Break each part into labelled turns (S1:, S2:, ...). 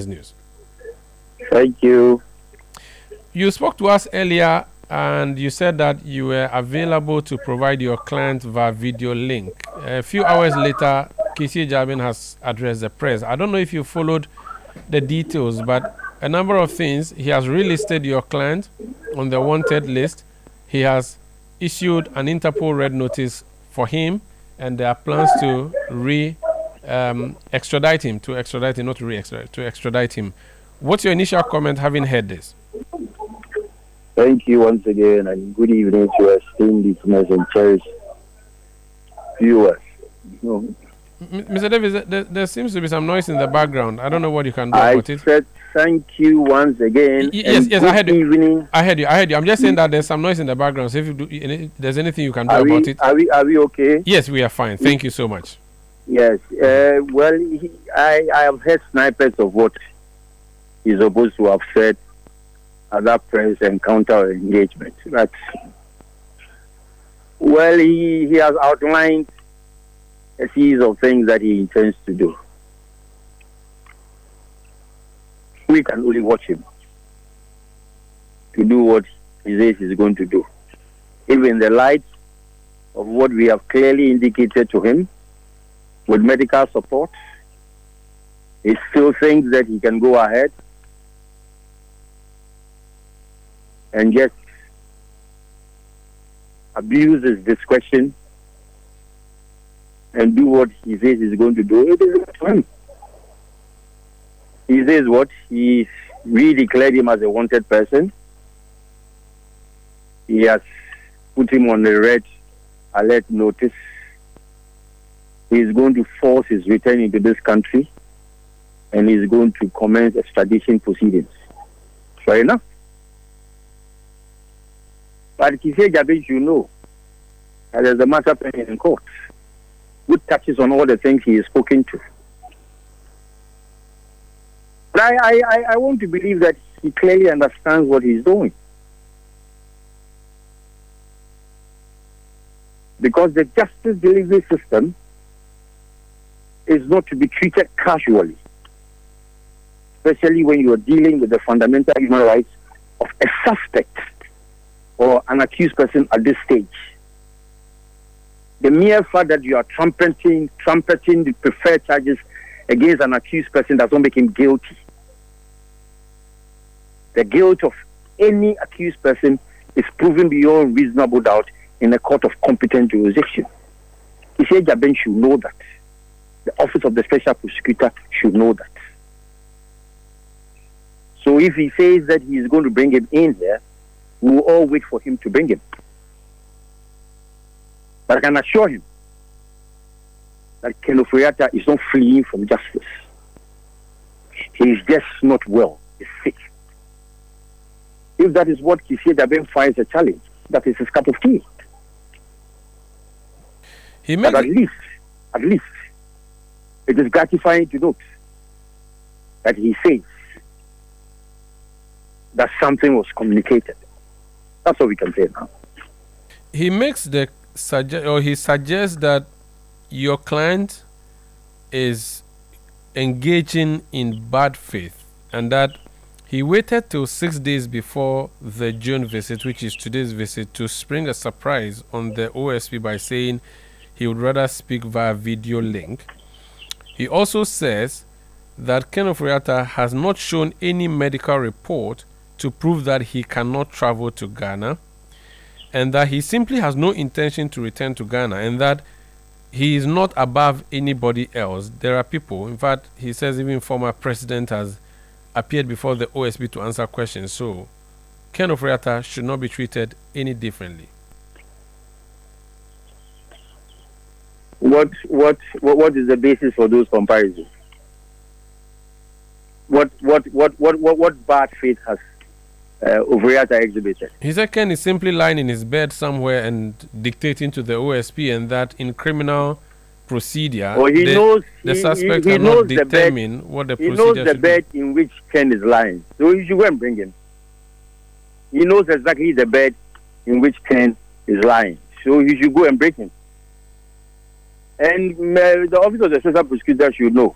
S1: Business News.
S2: Thank you.
S1: You spoke to us earlier and you said that you were available to provide your client via video link. A few hours later, KC Jabin has addressed the press. I don't know if you followed the details, but a number of things. He has relisted your client on the wanted list. He has issued an Interpol red notice for him, and there are plans to extradite him, to extradite him. What's your initial comment having heard this?
S2: Thank you once again, and good evening to our esteemed listeners and cherished viewers.
S1: Mr. Davies, there seems to be some noise in the background. I don't know what you can do about it.
S2: I said thank you once again.
S1: Yes, I heard you.
S2: Evening.
S1: I heard you. I'm just saying that there's some noise in the background. So if there's anything you can do about it.
S2: Are we okay?
S1: Yes, we are fine. Thank you so much.
S2: Yes. Well, I have heard snippets of what he's supposed to have said at that press encounter engagement. But, well, he has outlined a series of things that he intends to do. We can only watch him to do what he says he's going to do. Even in the light of what we have clearly indicated to him, with medical support, he still thinks that he can go ahead and just abuse his discretion and do what he says he's going to do. It is up to him. He says what? He re-declared him as a wanted person. He has put him on the red alert notice. He is going to force his return into this country, and he is going to commence extradition proceedings. Fair enough. But Kise Jabe should know that there's a matter pending in court which touches on all the things he is spoken to. But I want to believe that he clearly understands what he's doing. Because the justice delivery system is not to be treated casually, especially when you are dealing with the fundamental human rights of a suspect or an accused person at this stage. The mere fact that you are trumpeting the preferred charges against an accused person does not make him guilty. The guilt of any accused person is proven beyond reasonable doubt in a court of competent jurisdiction. Kise Jabe should know that. The Office of the Special Prosecutor should know that. So if he says that he is going to bring him in here, we will all wait for him to bring him. But I can assure him that OforiAtta is not fleeing from justice. He is just not well. He's sick. If that is what Kise Jabe finds a challenge, that is his cup of tea. But at least, it is gratifying to note that he says that something was communicated. That's all we can say now.
S1: He makes he suggests that your client is engaging in bad faith and that he waited till 6 days before the June visit, which is today's visit, to spring a surprise on the OSP by saying he would rather speak via video link. He also says that OforiAtta has not shown any medical report to prove that he cannot travel to Ghana, and that he simply has no intention to return to Ghana, and that he is not above anybody else. There are people, in fact, he says even former president has appeared before the OSP to answer questions, so OforiAtta should not be treated any differently.
S2: What is the basis for those comparisons? What bad faith has OforiAtta exhibited?
S1: He said Ken is simply lying in his bed somewhere and dictating to the OSP, and that in criminal procedure, the suspect cannot determine what the procedure should be.
S2: He knows the bed in which Ken is lying, so you should go and bring him. He knows exactly the bed in which Ken is lying, so you should go and bring him. And the Office of the Special Prosecutor should know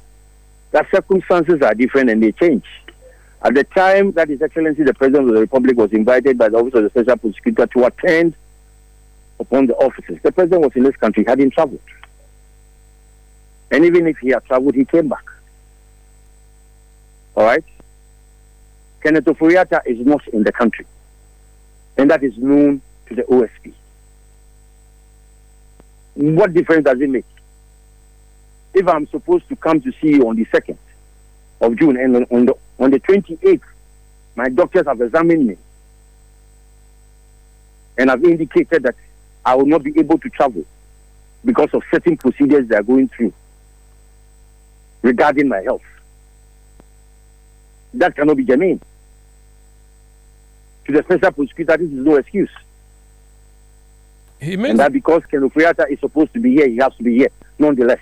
S2: that circumstances are different and they change. At the time that His Excellency the President of the Republic was invited by the Office of the Special Prosecutor to attend upon the officers, the President was in this country, hadn't traveled. And even if he had traveled, he came back. All right? Kenneth Ofori-Atta is not in the country. And that is known to the OSP. What difference does it make? If I'm supposed to come to see you on the 2nd of June and on the 28th, my doctors have examined me and have indicated that I will not be able to travel because of certain procedures they are going through regarding my health. That cannot be germane. To the special prosecutor, this is no excuse. And that because Ken Ofori-Atta is supposed to be here, he has to be here, nonetheless.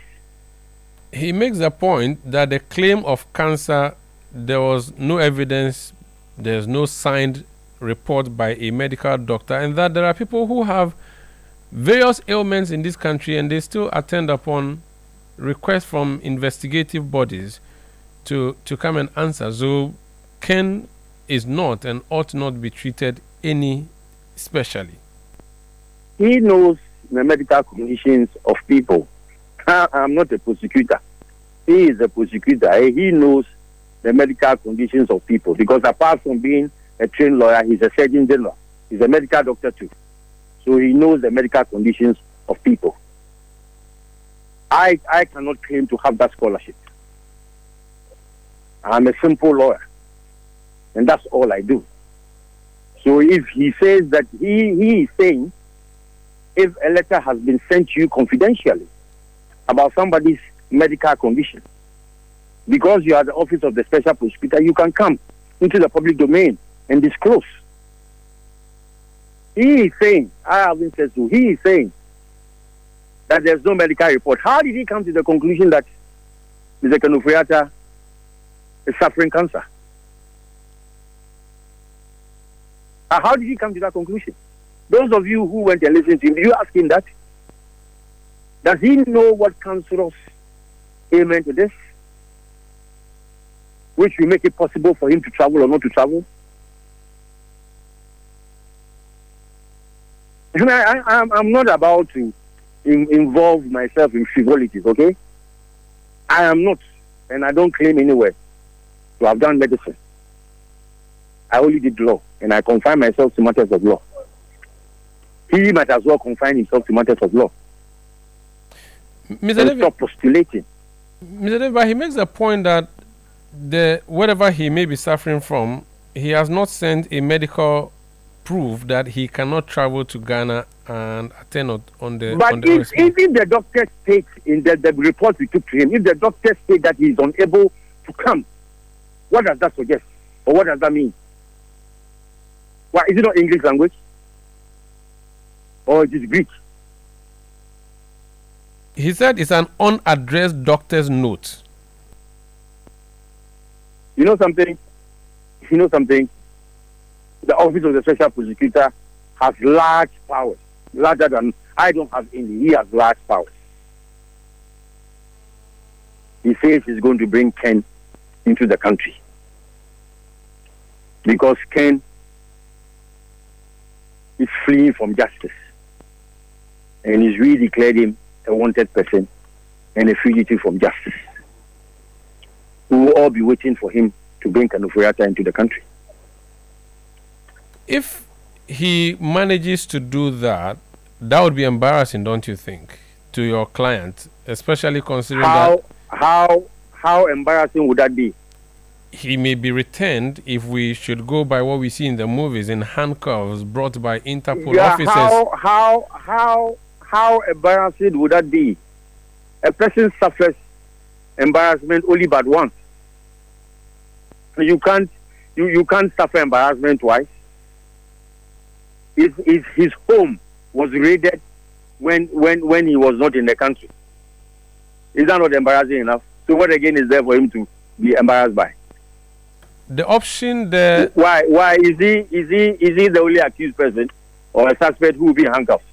S1: He makes the point that the claim of cancer, there was no evidence, there's no signed report by a medical doctor, and that there are people who have various ailments in this country and they still attend upon requests from investigative bodies to come and answer. So Ken is not and ought not be treated any specially.
S2: He knows the medical conditions of people. I'm not a prosecutor. He is a prosecutor. He knows the medical conditions of people because apart from being a trained lawyer, he's a surgeon general. He's a medical doctor too. So he knows the medical conditions of people. I cannot claim to have that scholarship. I'm a simple lawyer. And that's all I do. So if he says that he is saying if a letter has been sent to you confidentially about somebody's medical condition, because you are the office of the special prosecutor, you can come into the public domain and disclose. He is saying, I haven't said so, he is saying that there's no medical report. How did he come to the conclusion that Mr. Ken Ofori-Atta is suffering cancer? How did he come to that conclusion? Those of you who went and listened to him, did you ask him that? Does he know what cancerous ailment it is? Which will make it possible for him to travel or not to travel? And I'm not about to involve myself in frivolities, okay? I am not, and I don't claim anywhere to have done medicine. I only did law, and I confine myself to matters of law. He might as well confine himself to matters of law.
S1: Mr. Davies,
S2: stop postulating.
S1: Mr. Davies, he makes a point that whatever he may be suffering from, he has not sent a medical proof that he cannot travel to Ghana and attend on the.
S2: But
S1: on the
S2: if the doctor states in the report we took to him, if the doctor states that he is unable to come, what does that suggest? Or what does that mean? Why, is it not English language? Or it is Greek?
S1: He said it's an unaddressed doctor's note.
S2: You know something? The office of the special prosecutor has large powers. Larger than I don't have any. He has large powers. He says he's going to bring Ken into the country. Because Ken is fleeing from justice. And he's really declared him a wanted person and a fugitive from justice. We will all be waiting for him to bring Ken Ofori-Atta into the country.
S1: If he manages to do that, that would be embarrassing, don't you think, to your client, especially considering
S2: how embarrassing would that be?
S1: He may be returned, if we should go by what we see in the movies, in handcuffs brought by Interpol officers.
S2: How embarrassing would that be? A person suffers embarrassment only but once. You can't suffer embarrassment twice. His home was raided when he was not in the country. Is that not embarrassing enough? So what again is there for him to be embarrassed by?
S1: The option there.
S2: Why is he the only accused person or a suspect who will be handcuffed?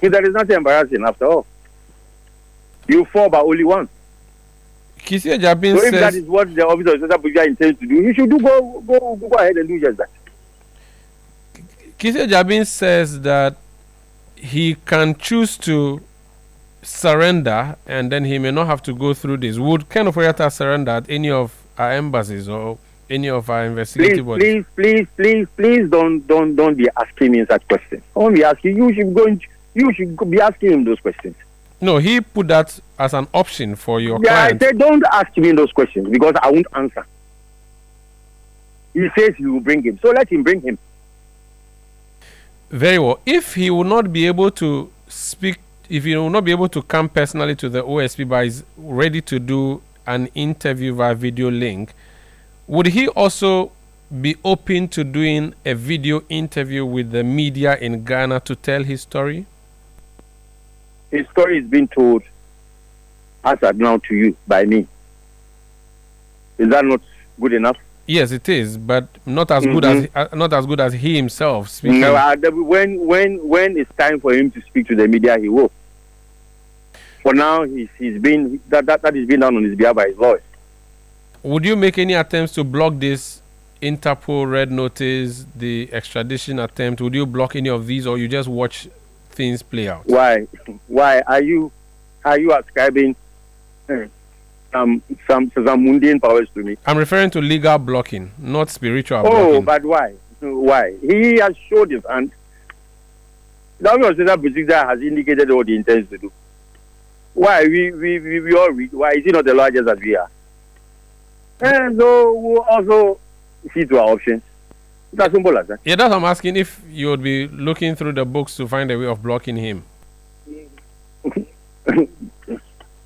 S2: If there is nothing embarrassing after all. You fall by only one.
S1: Kisia Jabin
S2: So if that
S1: says
S2: is what the officer of special position intends to do, he should go ahead and do just that.
S1: Kisia Jabin says that he can choose to surrender and then he may not have to go through this. Would Ken OforiAtta surrender at any of our embassies or any of our investigative bodies?
S2: Please don't be asking me such questions. I won't be asking you. You should be asking him those questions.
S1: No, he put that as an option for your
S2: Yeah,
S1: client.
S2: I said don't ask me those questions because I won't answer. He says he will bring him, so let him bring him.
S1: Very well. If he will not be able to speak, if he will not be able to come personally to the OSP but is ready to do an interview via video link, would he also be open to doing a video interview with the media in Ghana to tell his story?
S2: His story is being told as at now to you by me. Is that not good enough?
S1: Yes, it is, but not as good as he himself speaking.
S2: No, when it's time for him to speak to the media, he will. For now, that is being done on his behalf by his lawyers.
S1: Would you make any attempts to block this Interpol red notice, the extradition attempt? Would you block any of these, or you just watch things play out?
S2: Why are you ascribing some mundane powers to me?
S1: I'm referring to legal blocking, not spiritual
S2: blocking.
S1: blocking.
S2: But why? He has showed his hand. The officer procedure has indicated what he intends to do. Why we all read? Why is he not the largest as we are? And so we'll also see to our options. It's as simple as that.
S1: Yeah, that's what I'm asking, if you would be looking through the books to find a way of blocking him.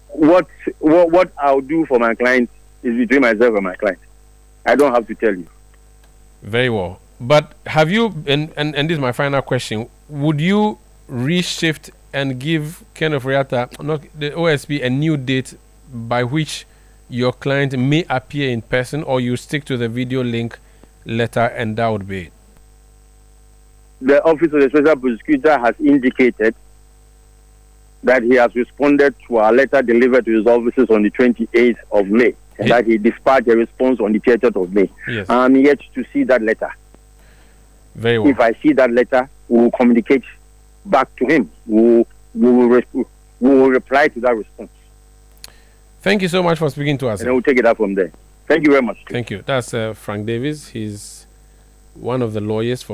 S2: What I'll do for my client is between myself and my client. I don't have to tell you.
S1: Very well. But have you, and this is my final question, would you reshift and give Ken OforiAtta, not the OSP, a new date by which your client may appear in person, or you stick to the video link letter and that would be it?
S2: The Office of the Special Prosecutor has indicated that he has responded to our letter delivered to his offices on the 28th of May, and that he dispatched a response on the 30th of May.
S1: Yes.
S2: I'm yet to see that letter.
S1: Very well.
S2: If I see that letter, we will communicate back to him. We will reply to that response.
S1: Thank you so much for speaking to us.
S2: And we'll take it up from there. Thank you very much.
S1: Thank you. That's Frank Davies. He's one of the lawyers for